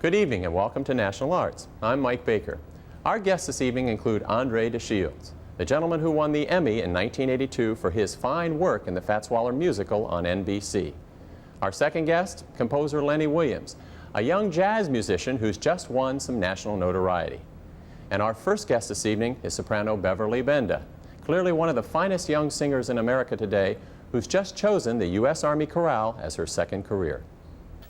Good evening and welcome to National Arts. I'm Mike Baker. Our guests this evening include André De Shields, the gentleman who won the Emmy in 1982 for his fine work in the Fats Waller musical on NBC. Our second guest, composer Lenny Williams, a young jazz musician who's just won some national notoriety. And our first guest this evening is soprano Beverley Benda, clearly one of the finest young singers in America today, who's just chosen the U.S. Army Chorale as her second career.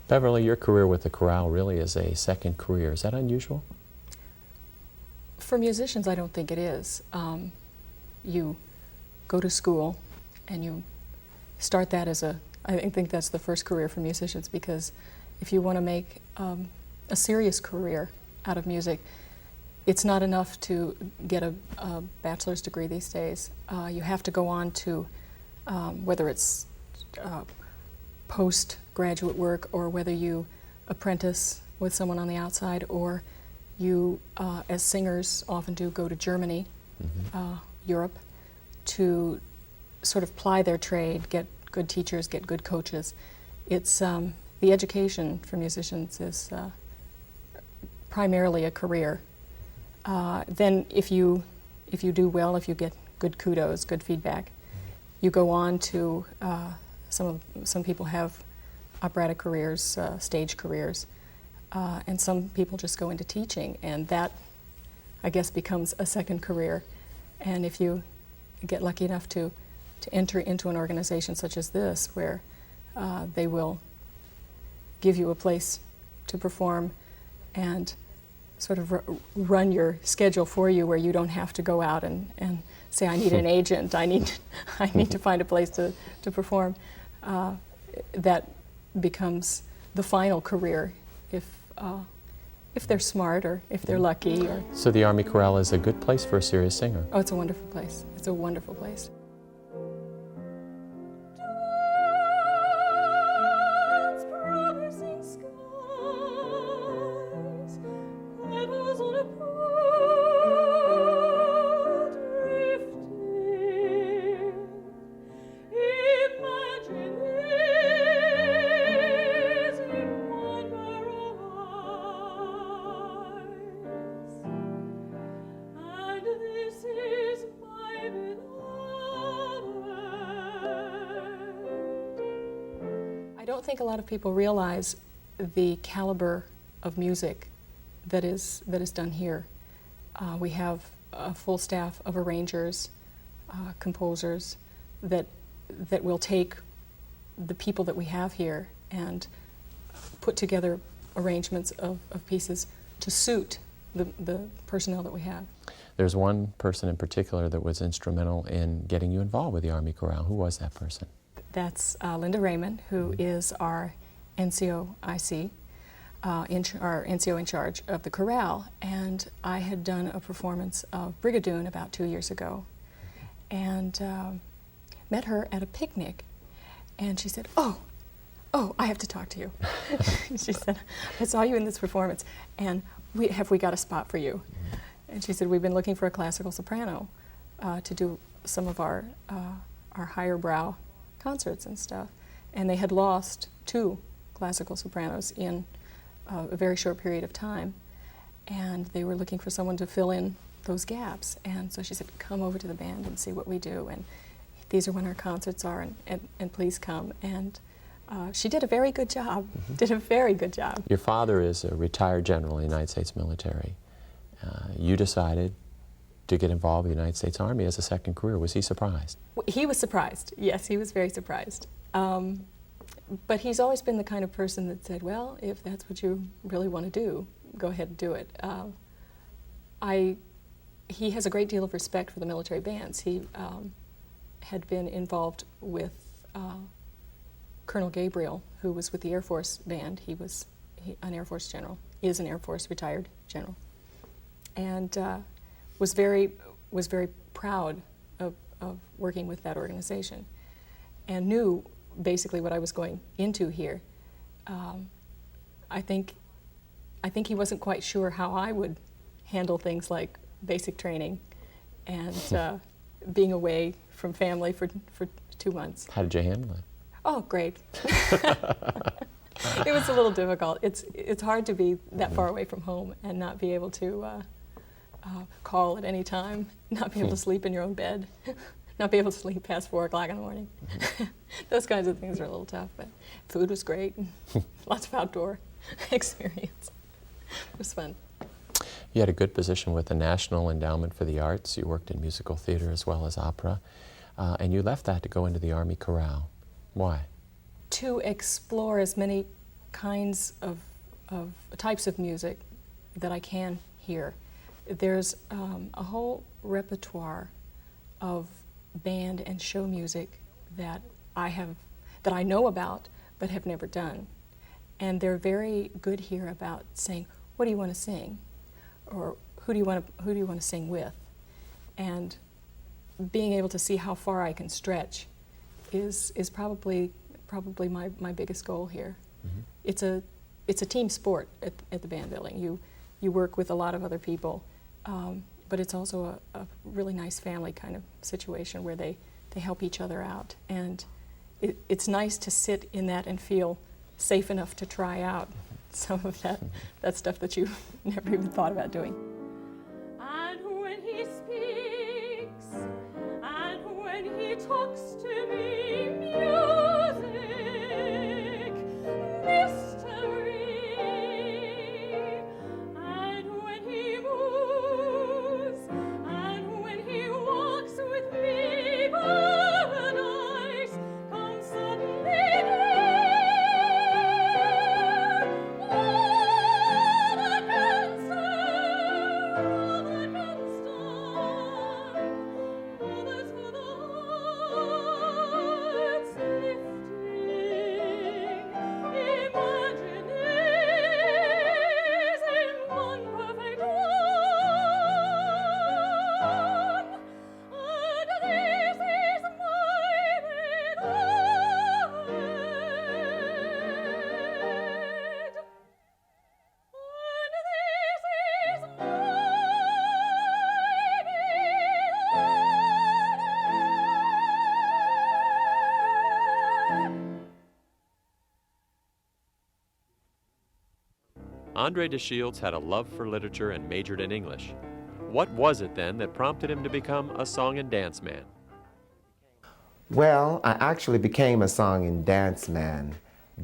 Beverley, your career with the chorale really is a second career. Is that unusual? For musicians, I don't think it is. You go to school and you start that as I think that's the first career for musicians, because if you want to make a serious career out of music, it's not enough to get a bachelor's degree these days. You have to go on to, whether it's postgraduate work or whether you apprentice with someone on the outside, or you, as singers often do, go to Germany, Europe, to sort of ply their trade, get good teachers, get good coaches. It's the education for musicians is primarily a career. Then if you do well, if you get good kudos, good feedback, you go on to some people have operatic careers, stage careers, and some people just go into teaching, and that, I guess, becomes a second career. And if you get lucky enough to enter into an organization such as this, where they will give you a place to perform and sort of run your schedule for you, where you don't have to go out and say, I need an agent, I need to find a place to perform. That becomes the final career if they're smart or if they're lucky. Or So the Army Chorale is a good place for a serious singer. Oh, it's a wonderful place. It's a wonderful place. I don't think a lot of people realize the caliber of music that is done here. We have a full staff of arrangers, composers that will take the people that we have here and put together arrangements of pieces to suit the personnel that we have. There's one person in particular that was instrumental in getting you involved with the Army Chorale. Who was that person? That's Linda Raymond, who is our NCOIC, our NCO in charge of the chorale. And I had done a performance of Brigadoon about 2 years ago, and met her at a picnic. And she said, oh, I have to talk to you. She said, I saw you in this performance, and have we got a spot for you? And she said, we've been looking for a classical soprano to do some of our higher brow concerts and stuff. And they had lost 2 classical sopranos in a very short period of time. And they were looking for someone to fill in those gaps. And so she said, come over to the band and see what we do. And these are when our concerts are, and please come. And she did a very good job, did a very good job. Your father is a retired general in the United States military. You decided to get involved with the United States Army as a second career. Was he surprised? He was surprised. Yes, he was very surprised. But he's always been the kind of person that said, well, if that's what you really want to do, go ahead and do it. He has a great deal of respect for the military bands. He had been involved with Colonel Gabriel, who was with the Air Force band. He was an Air Force general, is an Air Force retired general, and was very proud of working with that organization, and knew basically what I was going into here. I think he wasn't quite sure how I would handle things like basic training and being away from family for 2 months. How did you handle it? Oh, great. It was It's a little difficult. It's hard to be that far away from home and not be able to call at any time, not be able to sleep in your own bed, not be able to sleep past 4 o'clock in the morning. Those kinds of things are a little tough, but food was great. Lots of outdoor experience. It was fun. You had a good position with the National Endowment for the Arts. You worked in musical theater as well as opera, and you left that to go into the Army Chorale. Why? To explore as many kinds of types of music that I can hear. There's a whole repertoire of band and show music that I know about but have never done, and they're very good here about saying, "What do you want to sing?" or who do you want to sing with? And being able to see how far I can stretch is probably my biggest goal here. Mm-hmm. It's a team sport at the band building. You work with a lot of other people, but it's also a really nice family kind of situation where they help each other out. And it's nice to sit in that and feel safe enough to try out some of that stuff that you never even thought about doing. And when he speaks, and when he talks to me, music, mystery, and when he moves, and when he walks with me, paradise comes suddenly near. André De Shields had a love for literature and majored in English. What was it then that prompted him to become a song and dance man? Well, I actually became a song and dance man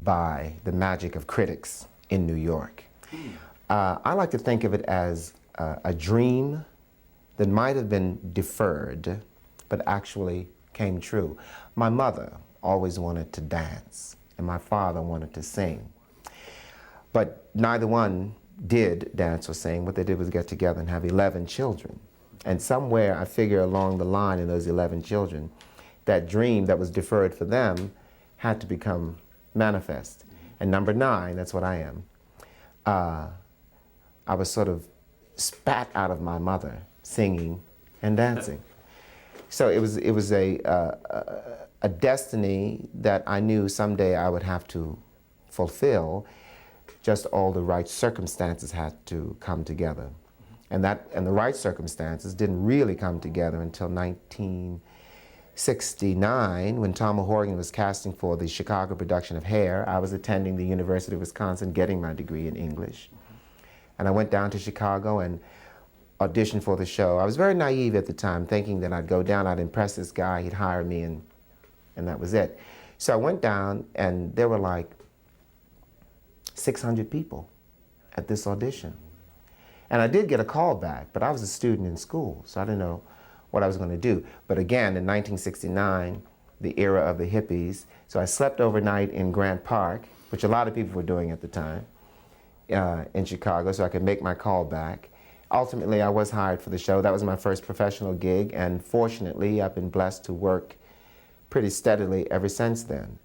by the magic of critics in New York. I like to think of it as a dream that might have been deferred, but actually came true. My mother always wanted to dance, and my father wanted to sing. But neither one did dance or sing. What they did was get together and have 11 children. And somewhere, I figure along the line in those 11 children, that dream that was deferred for them had to become manifest. And number 9, that's what I am, I was sort of spat out of my mother singing and dancing. So it was a destiny that I knew someday I would have to fulfill. Just all the right circumstances had to come together. And the right circumstances didn't really come together until 1969, when Tom O'Horgan was casting for the Chicago production of Hair. I was attending the University of Wisconsin, getting my degree in English. And I went down to Chicago and auditioned for the show. I was very naive at the time, thinking that I'd go down, I'd impress this guy, he'd hire me, and that was it. So I went down, and there were like 600 people at this audition. And I did get a call back, but I was a student in school, so I didn't know what I was going to do. But again, in 1969, the era of the hippies, so I slept overnight in Grant Park, which a lot of people were doing at the time, in Chicago, so I could make my call back. Ultimately, I was hired for the show. That was my first professional gig, and fortunately, I've been blessed to work pretty steadily ever since then.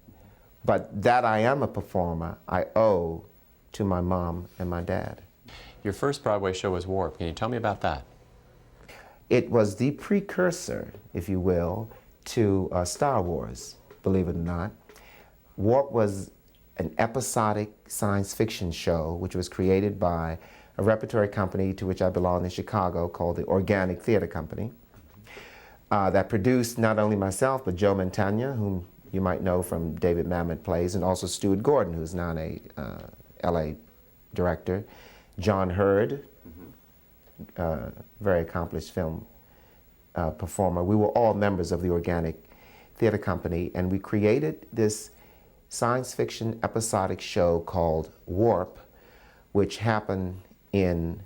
But that I am a performer, I owe to my mom and my dad. Your first Broadway show was Warp. Can you tell me about that? It was the precursor, if you will, to Star Wars, believe it or not. Warp was an episodic science fiction show which was created by a repertory company to which I belong in Chicago called the Organic Theater Company, that produced not only myself but Joe Mantegna, whom you might know from David Mamet Plays, and also Stuart Gordon, who's now a LA director, John Hurd, very accomplished film performer. We were all members of the Organic Theater Company, and we created this science fiction episodic show called Warp, which happened in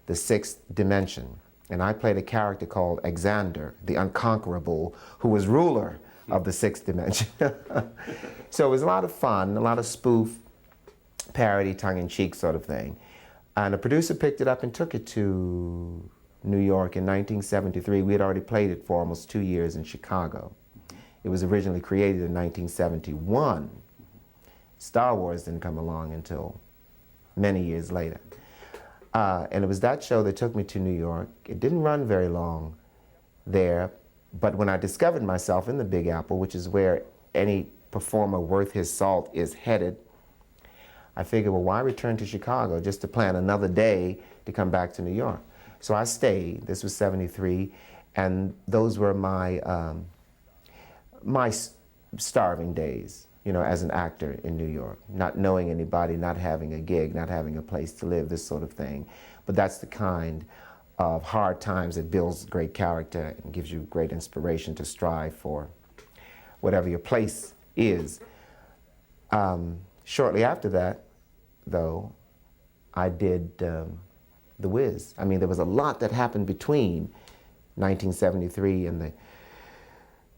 the 6th dimension. And I played a character called Xander, the Unconquerable, who was ruler of the 6th dimension. So it was a lot of fun, a lot of spoof, parody, tongue-in-cheek sort of thing. And the producer picked it up and took it to New York in 1973. We had already played it for almost 2 years in Chicago. It was originally created in 1971. Star Wars didn't come along until many years later. And it was that show that took me to New York. It didn't run very long there, but when I discovered myself in the Big Apple, which is where any performer worth his salt is headed, I figured, well, why return to Chicago just to plan another day to come back to New York? So I stayed. This was '73, and those were my my starving days, you know, as an actor in New York, not knowing anybody, not having a gig, not having a place to live, this sort of thing. But that's the kind of hard times that builds great character and gives you great inspiration to strive for whatever your place is. Shortly after that, though, I did The Wiz. I mean, there was a lot that happened between 1973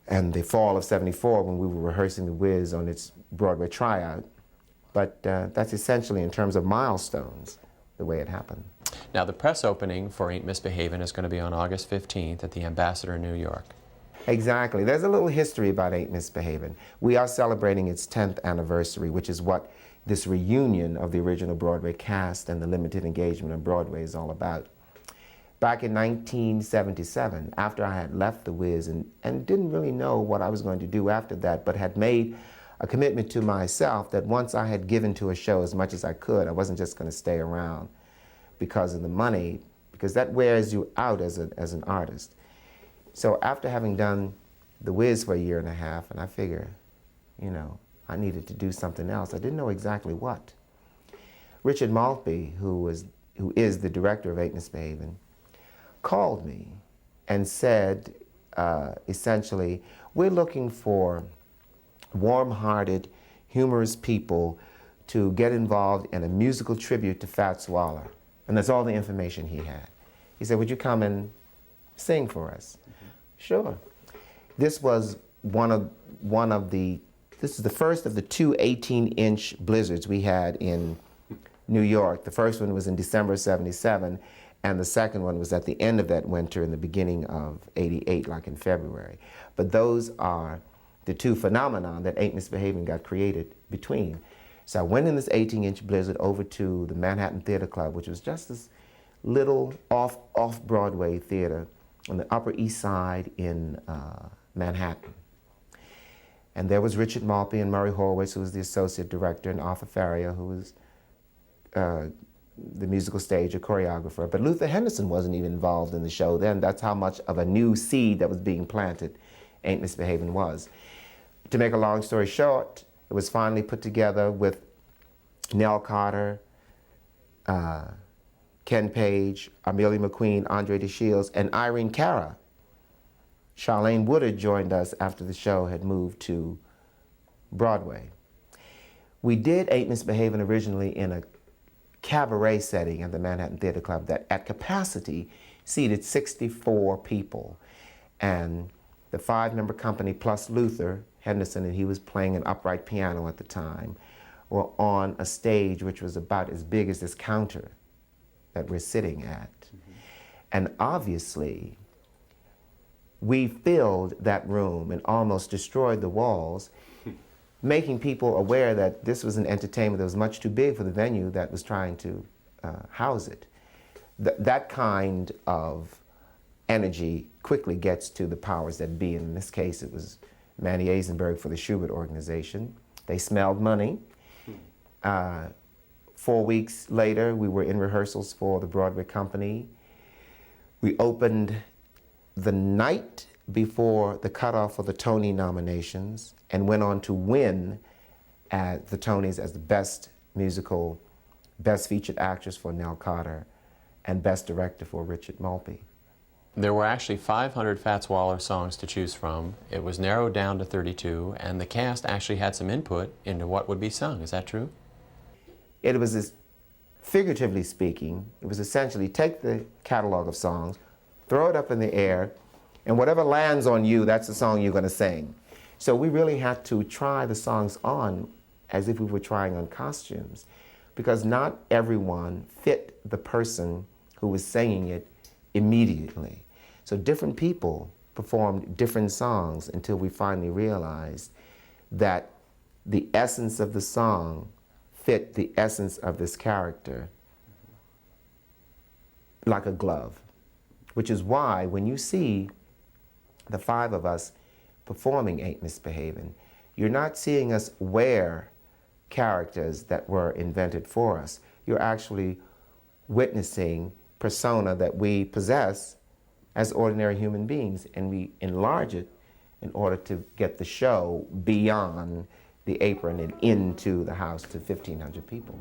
and the fall of '74 when we were rehearsing The Wiz on its Broadway tryout. But that's essentially, in terms of milestones, the way it happened. Now, the press opening for Ain't Misbehavin' is going to be on August 15th at the Ambassador in New York. Exactly. There's a little history about Ain't Misbehavin'. We are celebrating its 10th anniversary, which is what this reunion of the original Broadway cast and the limited engagement of Broadway is all about. Back in 1977, after I had left The Wiz and didn't really know what I was going to do after that, but had made a commitment to myself that once I had given to a show as much as I could, I wasn't just going to stay around because of the money, because that wears you out as an artist. So after having done The Wiz for a year and a half, and I figure, you know, I needed to do something else. I didn't know exactly what. Richard Maltby, who is the director of Ain't Misbehavin', called me and said, essentially, we're looking for warm-hearted, humorous people to get involved in a musical tribute to Fats Waller. And that's all the information he had. He said, would you come and sing for us? Mm-hmm. Sure. This was this is the first of the 2 18-inch blizzards we had in New York. The first one was in December '77, and the second one was at the end of that winter in the beginning of '88, like in February. But those are the two phenomena that Ain't Misbehavin' got created between. So I went in this 18-inch blizzard over to the Manhattan Theater Club, which was just this little off-Broadway theater on the Upper East Side in Manhattan. And there was Richard Maltby and Murray Horwitz, who was the associate director, and Arthur Farrier, who was the musical stage, a choreographer. But Luther Henderson wasn't even involved in the show then. That's how much of a new seed that was being planted Ain't Misbehavin' was. To make a long story short, it was finally put together with Nell Carter, Ken Page, Amelia McQueen, André De Shields, and Irene Cara. Charlene Woodard joined us after the show had moved to Broadway. We did Ain't Misbehavin' originally in a cabaret setting at the Manhattan Theater Club that at capacity seated 64 people. And the 5-member company plus Luther Henderson, and he was playing an upright piano at the time, were on a stage which was about as big as this counter that we're sitting at. Mm-hmm. And obviously, we filled that room and almost destroyed the walls, making people aware that this was an entertainment that was much too big for the venue that was trying to house it. That kind of energy quickly gets to the powers that be. In this case, it was Manny Eisenberg for the Schubert Organization. They smelled money. 4 weeks later, we were in rehearsals for the Broadway company. We opened the night before the cutoff for the Tony nominations and went on to win at the Tonys as the Best Musical, Best Featured Actress for Nell Carter, and Best Director for Richard Maltby. There were actually 500 Fats Waller songs to choose from. It was narrowed down to 32, and the cast actually had some input into what would be sung. Is that true? It was, figuratively speaking, it was essentially take the catalog of songs, throw it up in the air, and whatever lands on you, that's the song you're going to sing. So we really had to try the songs on as if we were trying on costumes, because not everyone fit the person who was singing it immediately. So different people performed different songs until we finally realized that the essence of the song fit the essence of this character like a glove, which is why when you see the five of us performing Ain't Misbehavin', you're not seeing us wear characters that were invented for us. You're actually witnessing persona that we possess as ordinary human beings, and we enlarge it in order to get the show beyond the apron and into the house to 1,500 people.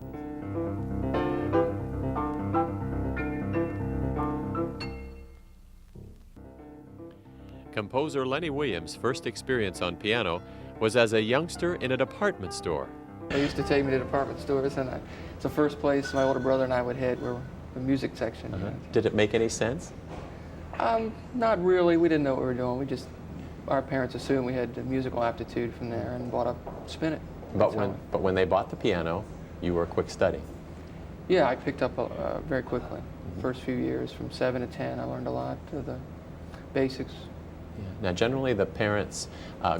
Composer Lenny Williams' first experience on piano was as a youngster in a department store. They used to take me to department stores, and it's the first place my older brother and I would hit were the music section. Did it make any sense? Not really. We didn't know what we were doing. Our parents assumed we had musical aptitude from there and bought a spinet. But when they bought the piano, you were a quick study. Yeah, I picked up very quickly. First few years, from 7 to 10, I learned a lot of the basics. Yeah. Now, generally, the parents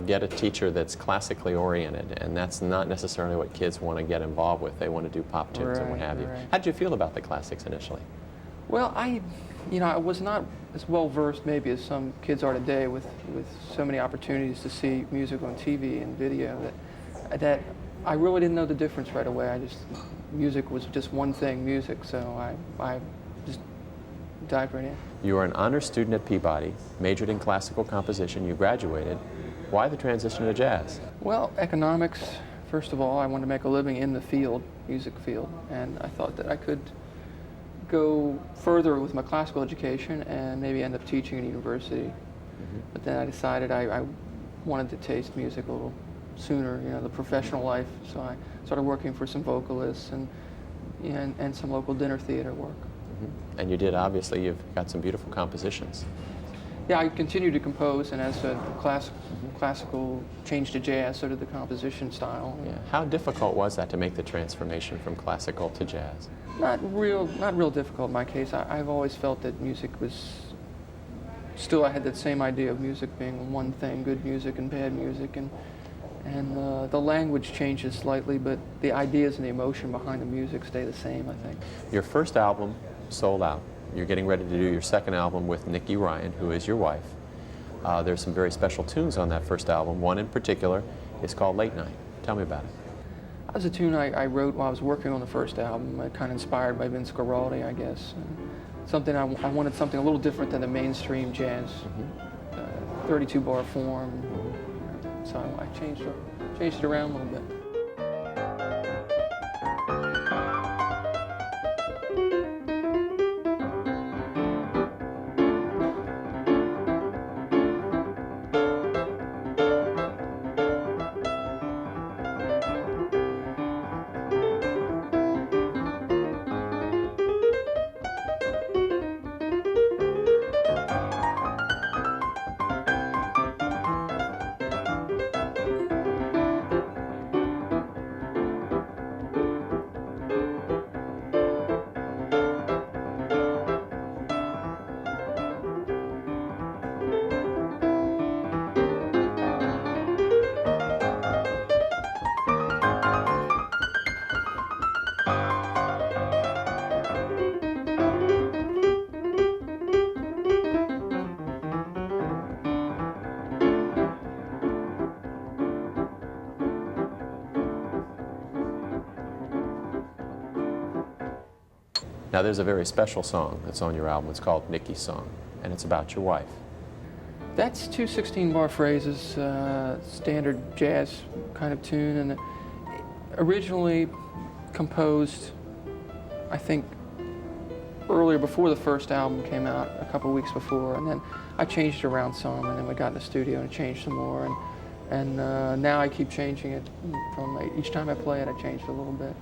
get a teacher that's classically oriented, and that's not necessarily what kids want to get involved with. They want to do pop tunes and what have you. Right. How did you feel about the classics initially? Well, I was not as well versed maybe as some kids are today with so many opportunities to see music on TV and video that I really didn't know the difference right away. Music was just one thing, music, so I just dived right in. You were an honors student at Peabody, majored in classical composition, you graduated. Why the transition to jazz? Well, economics, first of all. I wanted to make a living in the field, music field, and I thought that I could go further with my classical education and maybe end up teaching at university. But then I decided I wanted to taste music a little sooner, the professional life, so I started working for some vocalists and some local dinner theater work. And you did, obviously. You've got some beautiful compositions. Yeah, I continued to compose, and as the classical changed to jazz, so did the composition style. Yeah. How difficult was that to make the transformation from classical to jazz? Not real difficult in my case. I've always felt that music was, still I had that same idea of music being one thing, good music and bad music, and the language changes slightly, but the ideas and the emotion behind the music stay the same, I think. Your first album sold out. You're getting ready to do your second album with Nikki Ryan, who is your wife. There's some very special tunes on that first album. One in particular is called Late Night. Tell me about it. That was a tune I wrote while I was working on the first album, kind of inspired by Vince Guaraldi, I guess. Something I wanted something a little different than the mainstream jazz, 32-bar form. So I changed it around a little bit. Now, there's a very special song that's on your album. It's called Nikki's Song, and it's about your wife. That's two 16-bar phrases, standard jazz kind of tune, and originally composed, I think, earlier, before the first album came out, a couple weeks before, and then I changed it around some, and then we got in the studio and changed some more, and now I keep changing it. From each time I play it, I change it a little bit.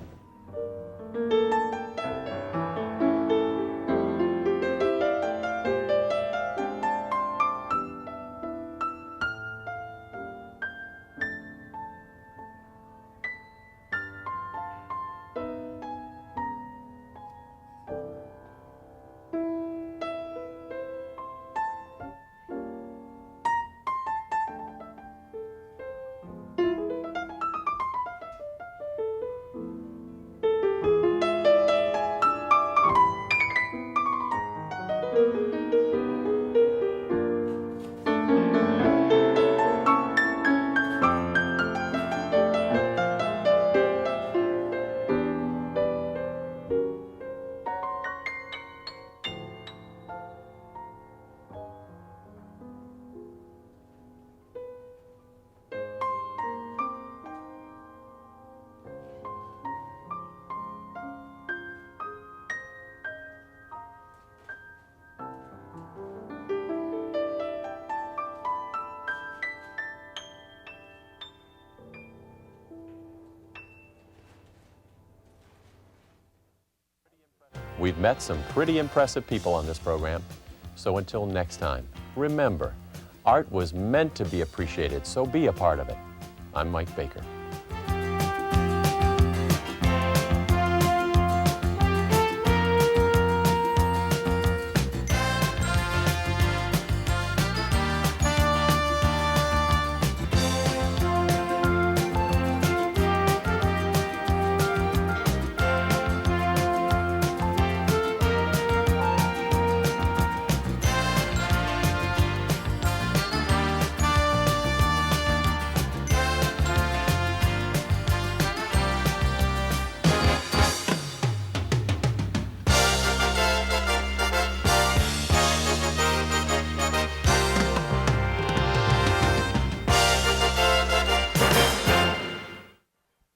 We've met some pretty impressive people on this program. So until next time, remember, art was meant to be appreciated, so be a part of it. I'm Mike Baker.